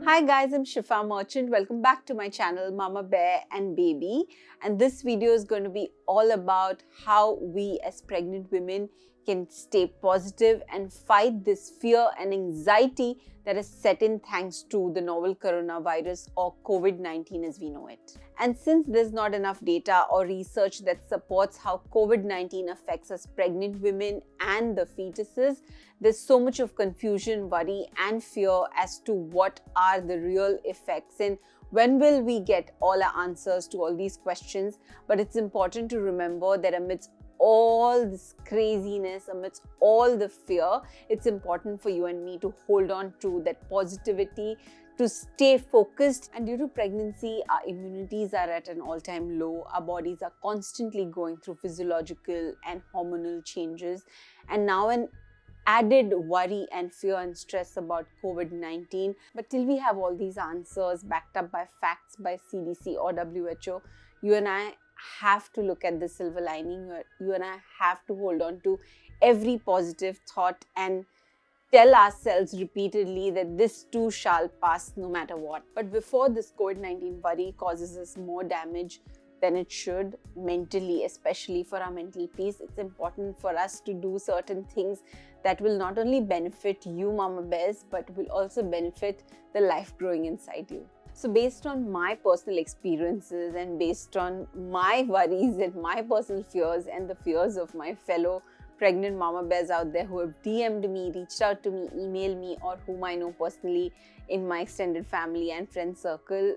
Hi guys, I'm Shifa Merchant. Welcome back to my channel Mama Bear and Baby. And this video is going to be all about how we as pregnant women can stay positive and fight this fear and anxiety that has set in thanks to the novel coronavirus or COVID-19 as we know it. And since there's not enough data or research that supports how COVID-19 affects us pregnant women and the fetuses, there's so much of confusion, worry and fear as to what are the real effects and when will we get all our answers to all these questions. But it's important to remember that amidst all this craziness, amidst all the fear, it's important for you and me to hold on to that positivity, to stay focused. And due to pregnancy, our immunities are at an all-time low. Our bodies are constantly going through physiological and hormonal changes. And now an added worry and fear and stress about COVID-19. But till we have all these answers backed up by facts by CDC or WHO, you and I have to look at the silver lining. You and I have to hold on to every positive thought and tell ourselves repeatedly that this too shall pass no matter what. But before this COVID-19 worry causes us more damage than it should mentally, especially for our mental peace, it's important for us to do certain things that will not only benefit you, Mama Bears, but will also benefit the life growing inside you. So based on my personal experiences and based on my worries and my personal fears and the fears of my fellow pregnant Mama Bears out there who have DM'd me, reached out to me, emailed me, or whom I know personally in my extended family and friend circle,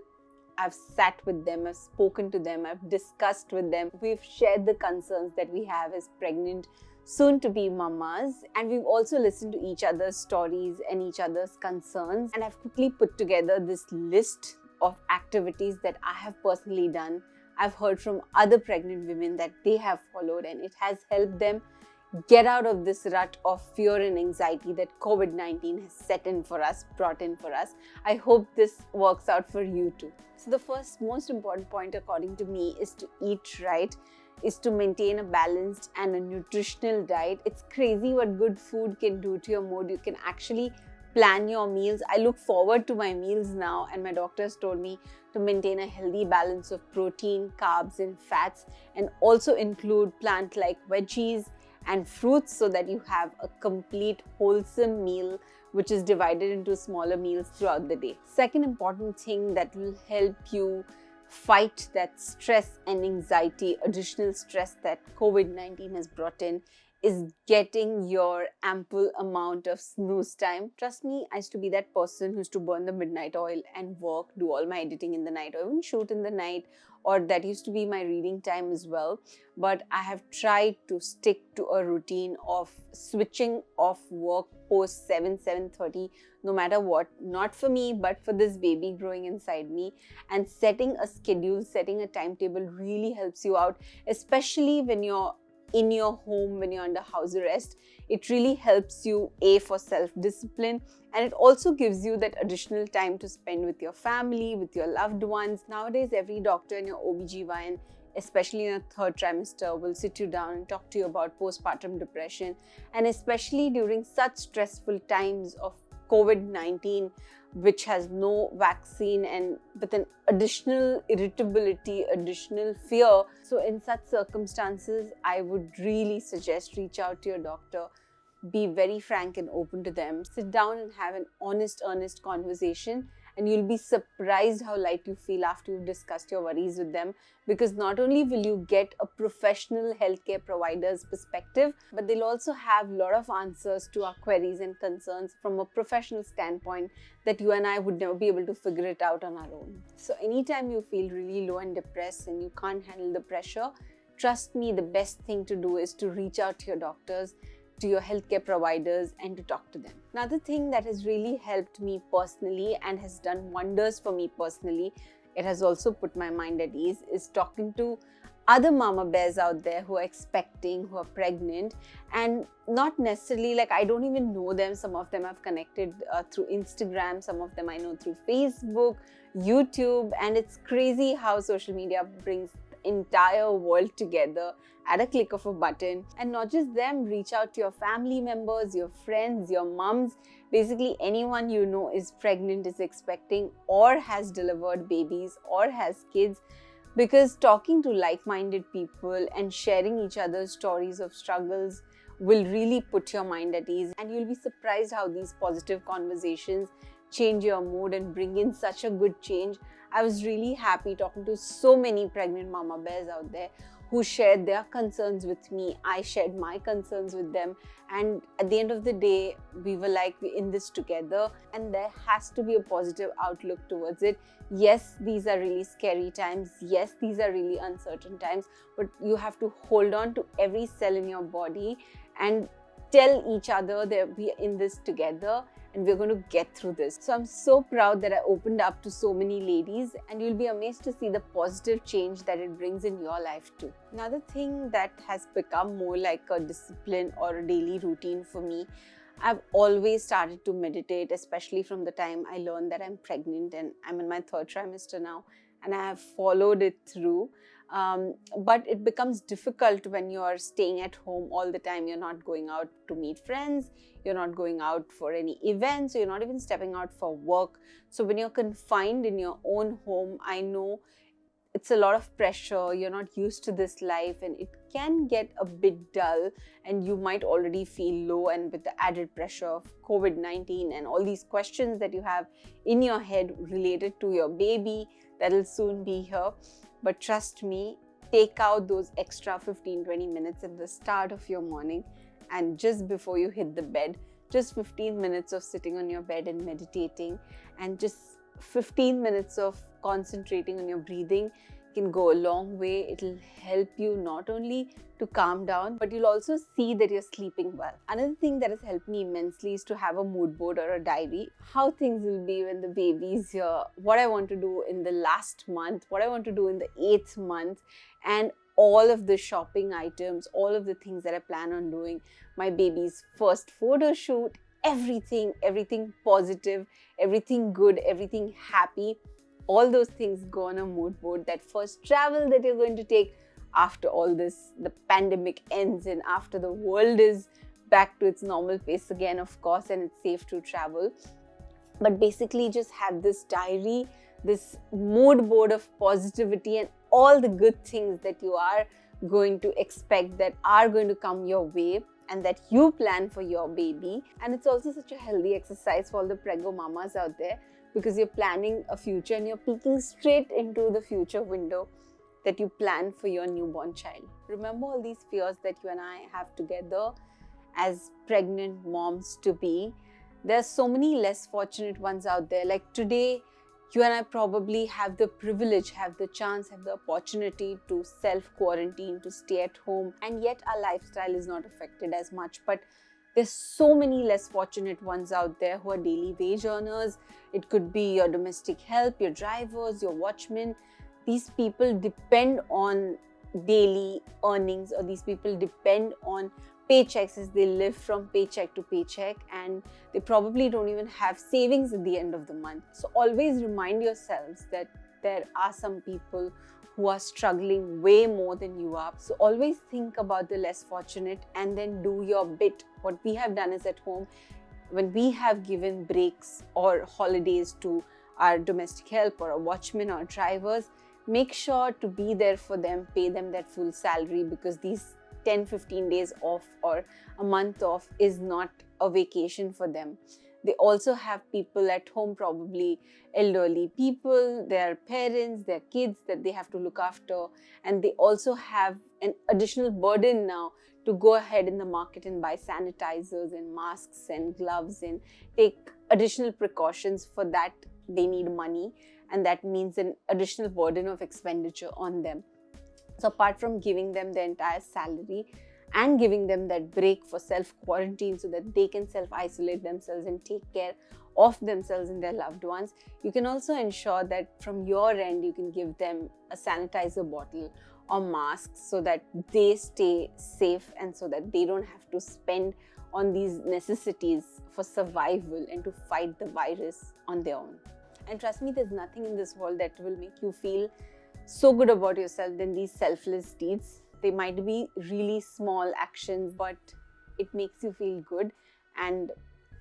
I've sat with them, I've spoken to them, I've discussed with them. We've shared the concerns that we have as pregnant, soon-to-be mamas, and we've also listened to each other's stories and each other's concerns. And I've quickly put together this list of activities that I have personally done. I've heard from other pregnant women that they have followed, and it has helped them get out of this rut of fear and anxiety that COVID-19 has set in for us, brought in for us. I hope this works out for you too. So the first most important point according to me is to eat right, is to maintain a balanced and a nutritional diet. It's crazy what good food can do to your mood. You can actually plan your meals. I look forward to my meals now, and my doctors told me to maintain a healthy balance of protein, carbs and fats, and also include plant-like veggies and fruits so that you have a complete wholesome meal which is divided into smaller meals throughout the day. Second important thing that will help you fight that stress and anxiety, additional stress that COVID-19 has brought in, is getting your ample amount of snooze time. Trust me, I used to be that person who used to burn the midnight oil and work, do all my editing in the night, or even shoot in the night, or that used to be my reading time as well. But I have tried to stick to a routine of switching off work post 7:30, no matter what, not for me, but for this baby growing inside me. And setting a schedule, setting a timetable really helps you out, especially when you're in your home, when you're under house arrest. It really helps you, for self-discipline, and it also gives you that additional time to spend with your family, with your loved ones. Nowadays, every doctor in your OBGYN, especially in a third trimester, will sit you down and talk to you about postpartum depression. And especially during such stressful times of COVID-19, which has no vaccine and with an additional irritability, additional fear. So in such circumstances, I would really suggest reach out to your doctor. Be very frank and open to them. Sit down and have an honest, earnest conversation, and you'll be surprised how light you feel after you've discussed your worries with them, because not only will you get a professional healthcare provider's perspective, but they'll also have a lot of answers to our queries and concerns from a professional standpoint that you and I would never be able to figure it out on our own. So anytime you feel really low and depressed and you can't handle the pressure, trust me, the best thing to do is to reach out to your doctors, to your healthcare providers, and to talk to them. Another thing that has really helped me personally and has done wonders for me personally, it has also put my mind at ease, is talking to other mama bears out there who are expecting, who are pregnant, and not necessarily, like, I don't even know them. Some of them I've connected through Instagram, some of them I know through Facebook, YouTube, and it's crazy how social media brings entire world together at a click of a button. And not just them, reach out to your family members, your friends, your mums, basically anyone you know is pregnant, is expecting, or has delivered babies or has kids. Because talking to like-minded people and sharing each other's stories of struggles will really put your mind at ease, and you'll be surprised how these positive conversations change your mood and bring in such a good change. I was really happy talking to so many pregnant mama bears out there who shared their concerns with me. I shared my concerns with them, and at the end of the day, we were like, we're in this together, and there has to be a positive outlook towards it. Yes, these are really scary times. Yes, these are really uncertain times, but you have to hold on to every cell in your body and tell each other that we are in this together and we're going to get through this. So I'm so proud that I opened up to so many ladies, and you'll be amazed to see the positive change that it brings in your life too. Another thing that has become more like a discipline or a daily routine for me, I've always started to meditate, especially from the time I learned that I'm pregnant, and I'm in my 3rd trimester now, and I have followed it through. But it becomes difficult when you're staying at home all the time. You're not going out to meet friends, you're not going out for any events, you're not even stepping out for work. So when you're confined in your own home, I know it's a lot of pressure. You're not used to this life, and it can get a bit dull, and you might already feel low. And with the added pressure of Covid-19 and all these questions that you have in your head related to your baby that'll soon be here. But trust me, take out those extra 15-20 minutes at the start of your morning, and just before you hit the bed, just 15 minutes of sitting on your bed and meditating, and just 15 minutes of concentrating on your breathing can go a long way. It'll help you not only to calm down, but you'll also see that you're sleeping well. Another thing that has helped me immensely is to have a mood board or a diary. How things will be when the baby's here, what I want to do in the last month, what I want to do in the 8th month, and all of the shopping items, all of the things that I plan on doing, my baby's first photo shoot, everything positive, everything good, everything happy. All those things go on a mood board. That first travel that you're going to take after all this, the pandemic ends and after the world is back to its normal pace again, of course, and it's safe to travel. But basically just have this diary, this mood board of positivity and all the good things that you are going to expect, that are going to come your way, and that you plan for your baby. And it's also such a healthy exercise for all the prego mamas out there, because you're planning a future and you're peeking straight into the future window that you plan for your newborn child. Remember all these fears that you and I have together as pregnant moms to be. There's so many less fortunate ones out there. Like today, you and I probably have the privilege, have the chance, have the opportunity to self-quarantine, to stay at home, and yet our lifestyle is not affected as much. But there's so many less fortunate ones out there who are daily wage earners. It could be your domestic help, your drivers, your watchmen. These people depend on daily earnings, or these people depend on paychecks as they live from paycheck to paycheck, and they probably don't even have savings at the end of the month. So always remind yourselves that there are some people who are struggling way more than you are. So always think about the less fortunate and then do your bit. What we have done is at home, when we have given breaks or holidays to our domestic help or our watchmen or drivers, make sure to be there for them, pay them that full salary, because these 10-15 days off or a month off is not a vacation for them. They also have people at home, probably elderly people, their parents, their kids that they have to look after, and they also have an additional burden now to go ahead in the market and buy sanitizers and masks and gloves and take additional precautions. For that, they need money, and that means an additional burden of expenditure on them. So apart from giving them the entire salary and giving them that break for self-quarantine so that they can self-isolate themselves and take care of themselves and their loved ones, you can also ensure that from your end you can give them a sanitizer bottle or masks so that they stay safe and so that they don't have to spend on these necessities for survival and to fight the virus on their own. And trust me, there's nothing in this world that will make you feel so good about yourself than these selfless deeds. They might be really small actions, but it makes you feel good. And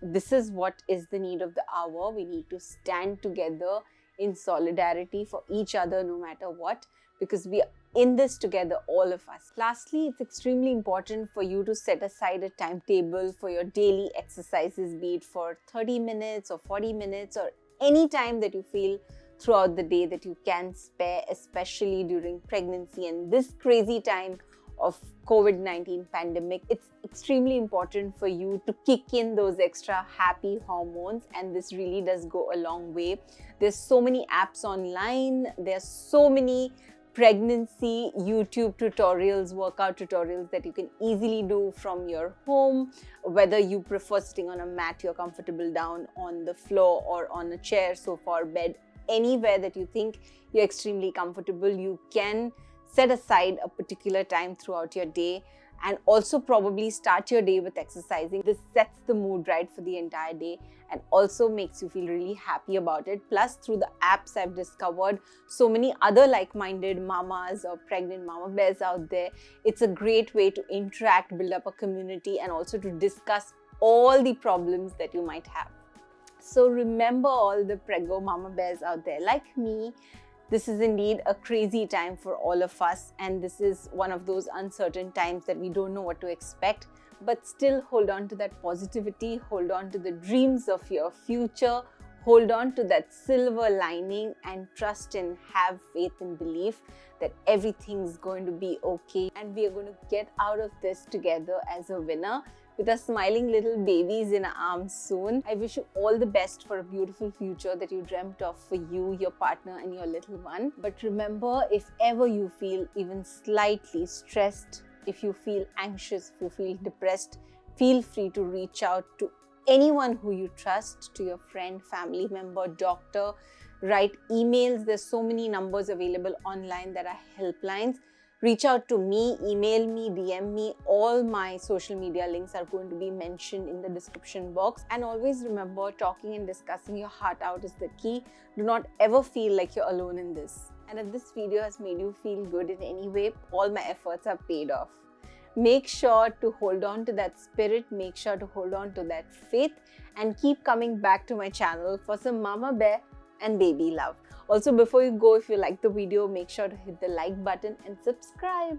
this is what is the need of the hour. We need to stand together in solidarity for each other no matter what, because we are in this together, all of us. Lastly, it's extremely important for you to set aside a timetable for your daily exercises, be it for 30 minutes or 40 minutes or any time that you feel throughout the day that you can spare, especially during pregnancy and this crazy time of Covid-19 pandemic. It's extremely important for you to kick in those extra happy hormones, and this really does go a long way. There's so many apps online, there's so many pregnancy YouTube tutorials, workout tutorials that you can easily do from your home, whether you prefer sitting on a mat, you're comfortable down on the floor or on a chair, sofa or bed, anywhere that you think you're extremely comfortable, you can set aside a particular time throughout your day and also probably start your day with exercising. This sets the mood right for the entire day and also makes you feel really happy about it. Plus, through the apps, I've discovered so many other like-minded mamas or pregnant mama bears out there. It's a great way to interact, build up a community, and also to discuss all the problems that you might have. So remember, all the preggo mama bears out there like me, this is indeed a crazy time for all of us, and this is one of those uncertain times that we don't know what to expect. But still hold on to that positivity, hold on to the dreams of your future, hold on to that silver lining, and trust and have faith and belief that everything's going to be okay and we are going to get out of this together as a winner with our smiling little babies in our arms soon. I wish you all the best for a beautiful future that you dreamt of for you, your partner, and your little one. But remember, if ever you feel even slightly stressed, if you feel anxious, if you feel depressed, feel free to reach out to anyone who you trust, to your friend, family member, doctor, write emails. There's so many numbers available online that are helplines. Reach out to me, email me, DM me. All my social media links are going to be mentioned in the description box. And always remember, talking and discussing your heart out is the key. Do not ever feel like you're alone in this. And if this video has made you feel good in any way, all my efforts are paid off. Make sure to hold on to that spirit, make sure to hold on to that faith, and keep coming back to my channel for some mama bear and baby love. Also, before you go, if you like the video, make sure to hit the like button and subscribe.